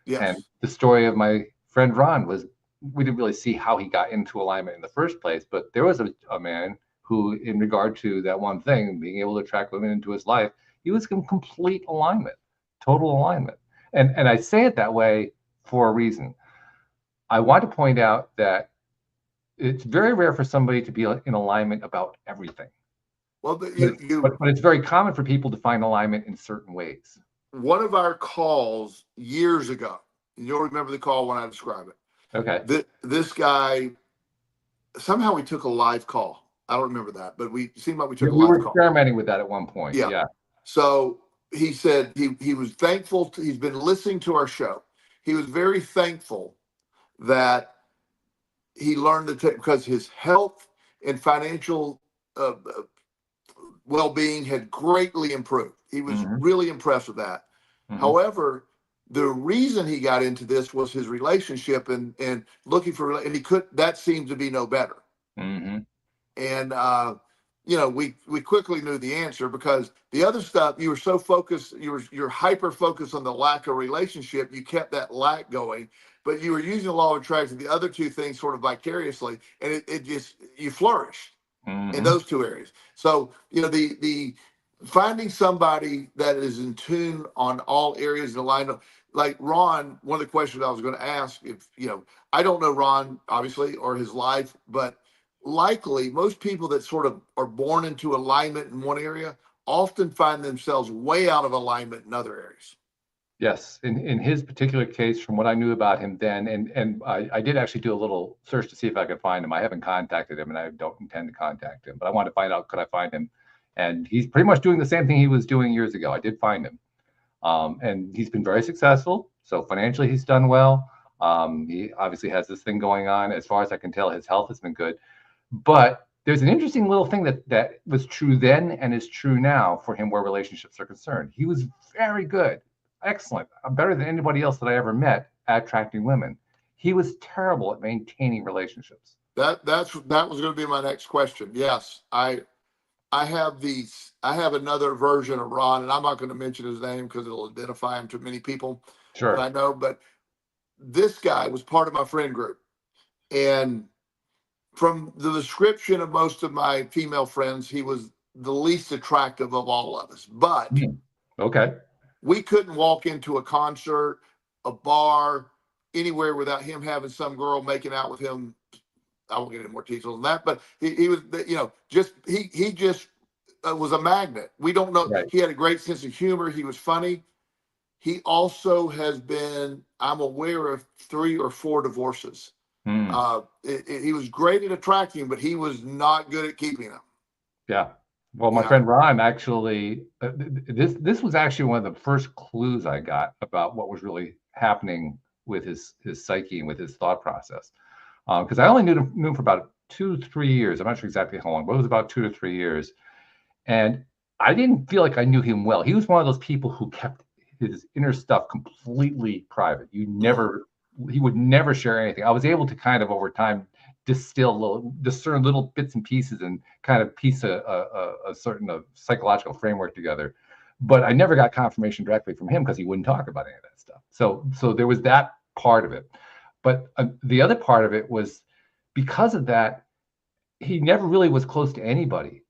And Yes. the story of my friend Ron was, we didn't really see how he got into alignment in the first place, but there was a man who, in regard to that one thing, being able to attract women into his life, he was in complete alignment, total alignment. And I say it that way for a reason. I want to point out that it's very rare for somebody to be in alignment about everything. Well, But it's very common for people to find alignment in certain ways. one of our calls years ago, and you'll remember the call when I describe it. Okay. This guy, somehow we took a live call. I don't remember that, but we seemed like we took a We were live call. experimenting with that at one point. Yeah. Yeah. So he said he was thankful. He's been listening to our show. He was very thankful that he learned to take, because his health and financial well-being had greatly improved. He was really impressed with that. However, the reason he got into this was his relationship and looking for, and he could, that seemed to be no better. And we quickly knew the answer, because the other stuff, you were so focused, you're hyper focused on the lack of relationship, you kept that lack going, but you were using the law of attraction, the other two things sort of vicariously, and it just, you flourished in those two areas. So the finding somebody that is in tune on all areas of the line, like Ron, one of the questions I was going to ask, if I don't know Ron obviously or his life, but likely most people that sort of are born into alignment in one area often find themselves way out of alignment in other areas. Yes, in his particular case, from what I knew about him then, and I did actually do a little search to see if I could find him. I haven't contacted him, and I don't intend to contact him, but I wanted to find out, could I find him? And he's pretty much doing the same thing he was doing years ago. I did find him, and he's been very successful. So financially, he's done well. He obviously has this thing going on. As far as I can tell, his health has been good. But there's an interesting little thing that was true then and is true now for him where relationships are concerned. He was very good. Excellent, better than anybody else that I ever met at attracting women. He was terrible at maintaining relationships. That was going to be my next question. Yes, I have another version of Ron, and I'm not going to mention his name because it'll identify him to many people Sure. that I know. But this guy was part of my friend group, and From the description of most of my female friends, he was the least attractive of all of us. But Okay. we couldn't walk into a concert, a bar, anywhere without him having some girl making out with him. I won't get into more details than that, but he was, just he just was a magnet. We don't know. Right. He had a great sense of humor. He was funny. He also has been, I'm aware of 3 or 4 divorces. He was great at attracting, but he was not good at keeping them. Yeah. Well, my friend Rhyme actually, this was actually one of the first clues I got about what was really happening with his psyche and with his thought process. Because I only knew him for about 2-3 years. I'm not sure exactly how long, but it was about 2 to 3 years. And I didn't feel like I knew him well. He was one of those people who kept his inner stuff completely private. He would never share anything. I was able to kind of over time discern little bits and pieces and kind of piece a certain psychological framework together. But I never got confirmation directly from him because he wouldn't talk about any of that stuff. So there was that part of it. But the other part of it was because of that, he never really was close to anybody.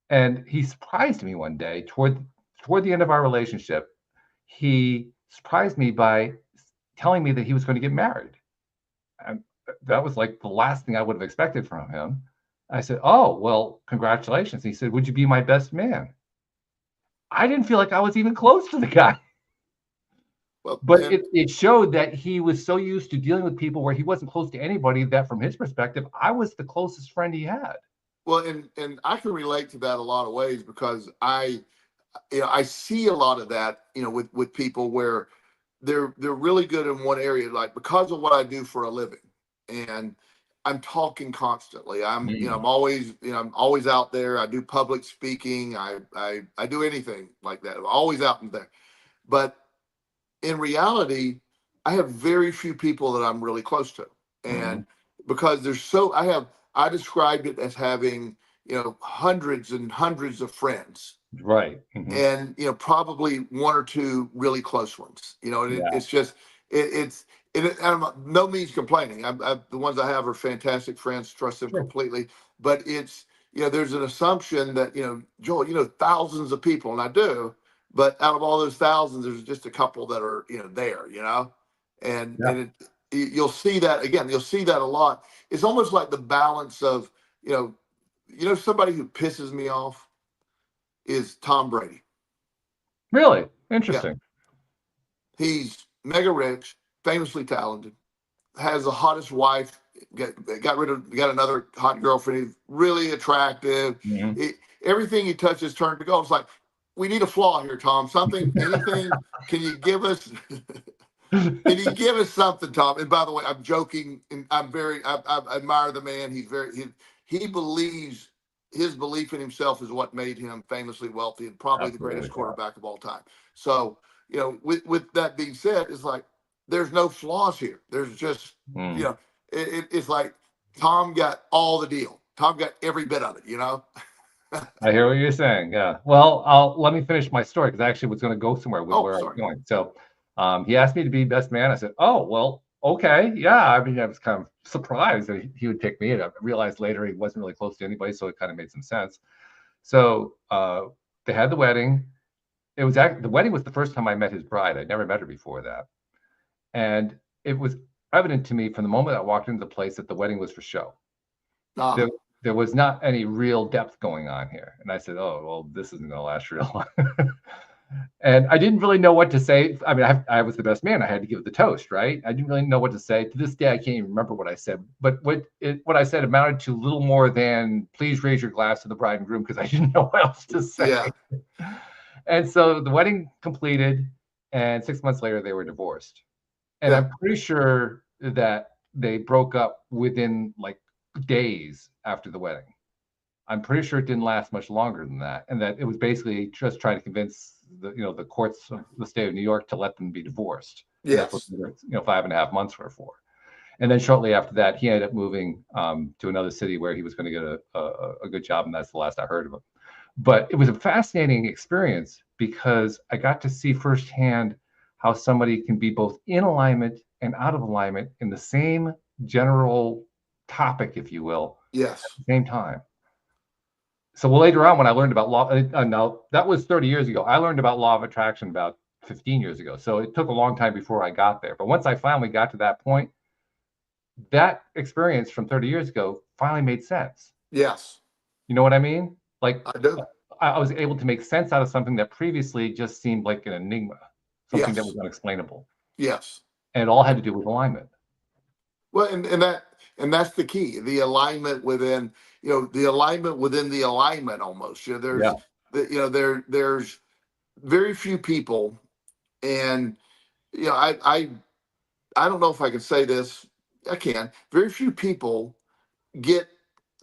And he surprised me one day toward the end of our relationship. He surprised me by telling me that he was going to get married. And that was like the last thing I would have expected from him. I said, "Oh, well, congratulations." He said, "Would you be my best man?" I didn't feel like I was even close to the guy. Well, but it showed that he was so used to dealing with people where he wasn't close to anybody that from his perspective, I was the closest friend he had. Well, and I can relate to that a lot of ways because I see a lot of that, with people where they're really good in one area, like because of what I do for a living, and I'm talking constantly. I'm always out there. I do public speaking. I do anything like that. I'm always out there. But in reality, I have very few people that I'm really close to, and because I described it as having hundreds and hundreds of friends. Right. And probably 1 or 2 really close ones. It's just I'm no means complaining. The ones I have are fantastic friends, trust them completely. But it's there's an assumption that Joel, thousands of people, and I do, but out of all those thousands, there's just a couple that are there, and you'll see that again. You'll see that a lot. It's almost like the balance of somebody who pisses me off is Tom Brady. Really? Interesting. Yeah. He's mega rich, famously talented, has the hottest wife, got another hot girlfriend. He's really attractive. Everything he touches turns to gold. It's like, we need a flaw here, Tom. Anything, can you give us can you give us something, Tom? And by the way, I'm joking, and I admire the man. He believes his belief in himself is what made him famously wealthy and probably the greatest quarterback of all time. So, with that being said, it's like there's no flaws here. There's just, it's like Tom got all the deal. Tom got every bit of it, I hear what you're saying. Yeah. Well, let me finish my story because I actually was going to go somewhere with where I was going. So, he asked me to be best man. I said, "Oh, well, okay, yeah." I mean, I was kind of surprised that he would pick me. And I realized later he wasn't really close to anybody, so it kind of made some sense. So they had the wedding. The wedding was the first time I met his bride. I'd never met her before that, and it was evident to me from the moment I walked into the place that the wedding was for show. There was not any real depth going on here, and I said, "Oh, well, this isn't going to last real long." And I didn't really know what to say. I mean, I was the best man. I had to give the toast, right? I didn't really know what to say. To this day, I can't even remember what I said. But what I said amounted to little more than, "Please raise your glass to the bride and groom," because I didn't know what else to say. Yeah. And so the wedding completed, and 6 months later, they were divorced. And I'm pretty sure that they broke up within like days after the wedding. I'm pretty sure it didn't last much longer than that, and that it was basically just trying to convince the courts of the state of New York to let them be divorced. Yes. That's what 5.5 months were for. And then shortly after that, he ended up moving to another city where he was going to get a good job, and that's the last I heard of him. But it was a fascinating experience because I got to see firsthand how somebody can be both in alignment and out of alignment in the same general topic, if you will, Yes. Same time. So later on, when I learned about law, now that was 30 years ago. I learned about law of attraction about 15 years ago. So it took a long time before I got there. But once I finally got to that point, that experience from 30 years ago finally made sense. Yes. You know what I mean? Like I do. I was able to make sense out of something that previously just seemed like an enigma, something that Yes. was unexplainable. Yes. And it all had to do with alignment. Well, and that's the key, the alignment within, the alignment within the alignment almost. Yeah. There's very few people, and I don't know if I can say this. I can. Very few people get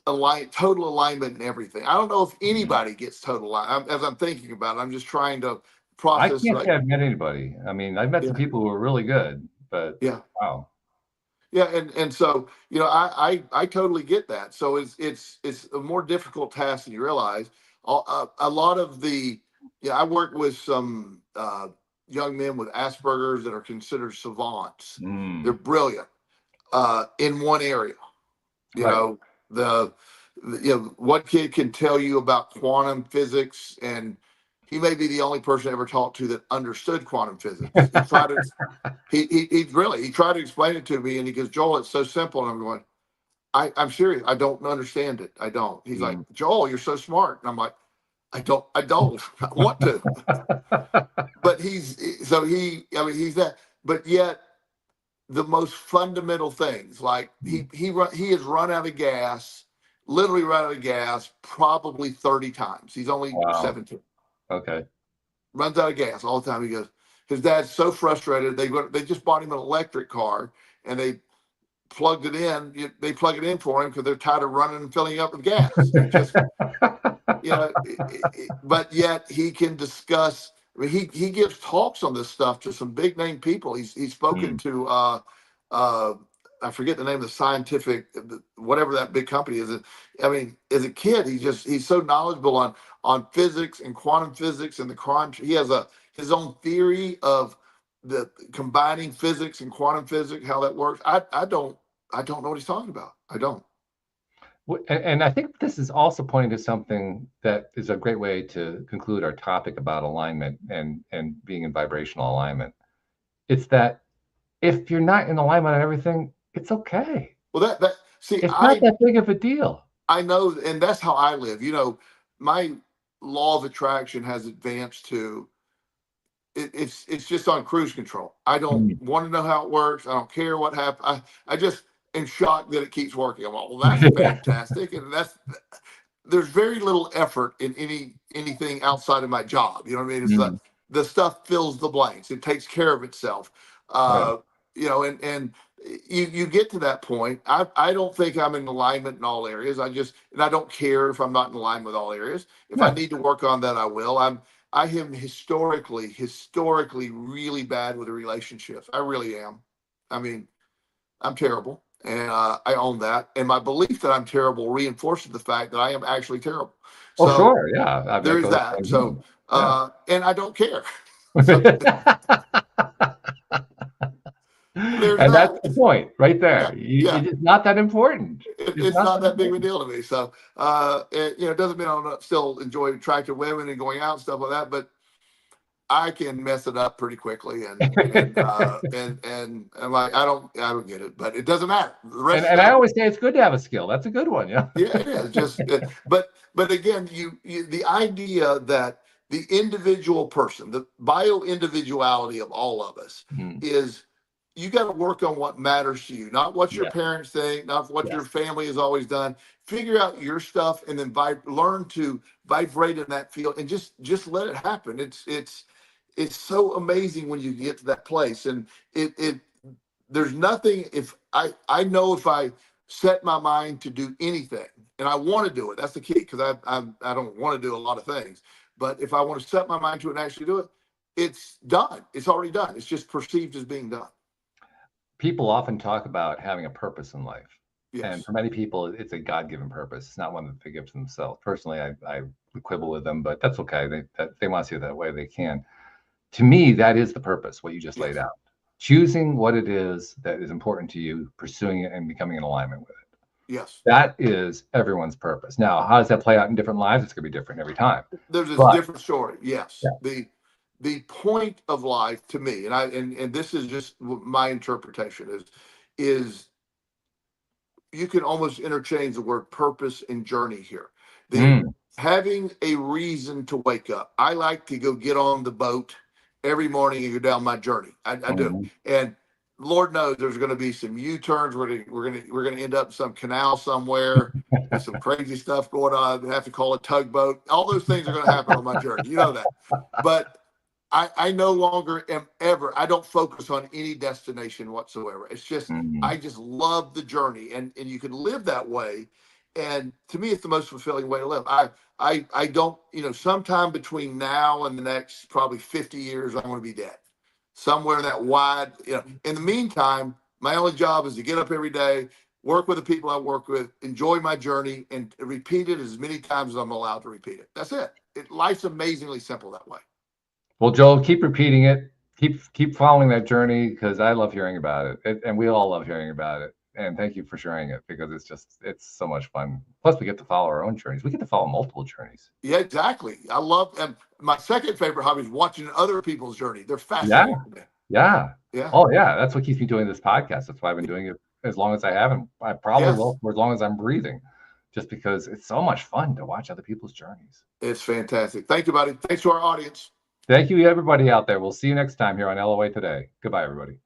total alignment in everything. I don't know if anybody gets total alignment. As I'm thinking about it, I'm just trying to I process. can't say I've met anybody. I mean, I've met some Yeah, people who are really good, but yeah. wow. Yeah, and so I totally get that. So it's a more difficult task than you realize. A lot of I work with some young men with Asperger's that are considered savants. They're Mm, brilliant in one area. You right. know the, one kid can tell you about quantum physics, and he may be the only person I ever talked to that understood quantum physics. He tried to explain it to me, and he goes, Joel, it's so simple. And I'm going, I'm serious. I don't understand it. I don't. He's like, Mm. Joel, you're so smart. And I'm like, I don't want to. But he's that. But yet the most fundamental things, like he has run out of gas, literally run out of gas probably 30 times. He's only Wow. 17. Okay. Runs out of gas all the time. He goes, his dad's so frustrated. They just bought him an electric car, and they plugged it in. They plug it in for him because they're tired of running and filling up with gas. It just, but yet he can discuss. I mean, he gives talks on this stuff to some big name people. He's spoken Mm, to I forget the name of the scientific whatever that big company is. I mean, as a kid, he's so knowledgeable on physics and quantum physics and the crime. He has his own theory of the combining physics and quantum physics, how that works. I don't know what he's talking about. I don't. And I think this is also pointing to something that is a great way to conclude our topic about alignment and being in vibrational alignment. It's that if you're not in alignment on everything, it's okay. Well, that see, It's not that big of a deal. I know, and that's how I live. My law of attraction has advanced to it's just on cruise control. I don't Mm. want to know how it works. I don't care what happens. I just am shocked that it keeps working. I'm like, well, that's fantastic, and there's very little effort in anything outside of my job. You know what I mean? It's Mm. the stuff fills the blanks. It takes care of itself. Right. And you get to that point. I don't think I'm in alignment in all areas. And I don't care if I'm not in alignment with all areas. If I Yeah. need to work on that, I will. I am historically really bad with the relationships. I really am. I mean, I'm terrible, and I own that. And my belief that I'm terrible reinforces the fact that I am actually terrible. Oh, So sure. Yeah. I've there is echoed the that. same So thing. Yeah. and I don't care. So there's And that's that. the point right Yeah, there. yeah. It's not that important. It's It's not not that that big of a important. deal to me. So it doesn't mean I don't still enjoy attractive women and going out and stuff like that, but I can mess it up pretty quickly, and like I don't get it, but it doesn't matter. The rest And I stuff, always say it's good to have a skill. That's a good one. Yeah. yeah, it is. But again, the idea that the individual person, the bio individuality of all of us, Mm. is you got to work on what matters to you, not what your Yeah. parents think, not what your Yes. family has always done. Figure out your stuff, and then learn to vibrate in that field, and just let it happen. It's so amazing when you get to that place, and it there's nothing. If I know if I set my mind to do anything, and I want to do it, that's the key, because I don't want to do a lot of things, but if I want to set my mind to it and actually do it, it's done. It's already done. It's just perceived as being done. People often talk about having a purpose in life. And Yes. for many people, it's a God-given purpose. It's not one that they give to themselves. Personally, I quibble with them, but that's okay. They want to see it that way, they can. To me, that is the purpose, what you just laid Yes. out. Choosing what it is that is important to you, pursuing it, and becoming in alignment with it. Yes. That is everyone's purpose. Now, how does that play out in different lives? It's going to be different every time. There's a But different story. Yes. yeah. The point of life to me, and this is just my interpretation is you can almost interchange the word purpose and journey here. Mm. Having a reason to wake up. I like to go get on the boat every morning and go down my journey. I do. Mhm. And Lord knows there's going to be some U-turns. We're going to end up in some canal somewhere with some crazy stuff going on. I have to call a tugboat. All those things are going to happen on my journey. You know that. But I no longer am ever, I don't focus on any destination whatsoever. It's just, I Mhm. just love the journey, and you can live that way. And to me, it's the most fulfilling way to live. I don't, sometime between now and the next probably 50 years, I'm going to be dead somewhere in that wide, in the meantime, my only job is to get up every day, work with the people I work with, enjoy my journey, and repeat it as many times as I'm allowed to repeat it. That's it. Life's amazingly simple that way. Well, Joel, keep repeating it. Keep following that journey because I love hearing about it, and we all love hearing about it. And thank you for sharing it because it's so much fun. Plus, we get to follow our own journeys. We get to follow multiple journeys. Yeah, exactly. I love, and my second favorite hobby is watching other people's journey. They're Yeah, fascinating to me. yeah. Yeah. Oh, yeah. That's what keeps me doing this podcast. That's why I've been doing it as long as I have, and I probably Yes. will for as long as I'm breathing, just because it's so much fun to watch other people's journeys. It's fantastic. Thank you, buddy. Thanks to our audience. Thank you, everybody out there. We'll see you next time here on LOA Today. Goodbye, everybody.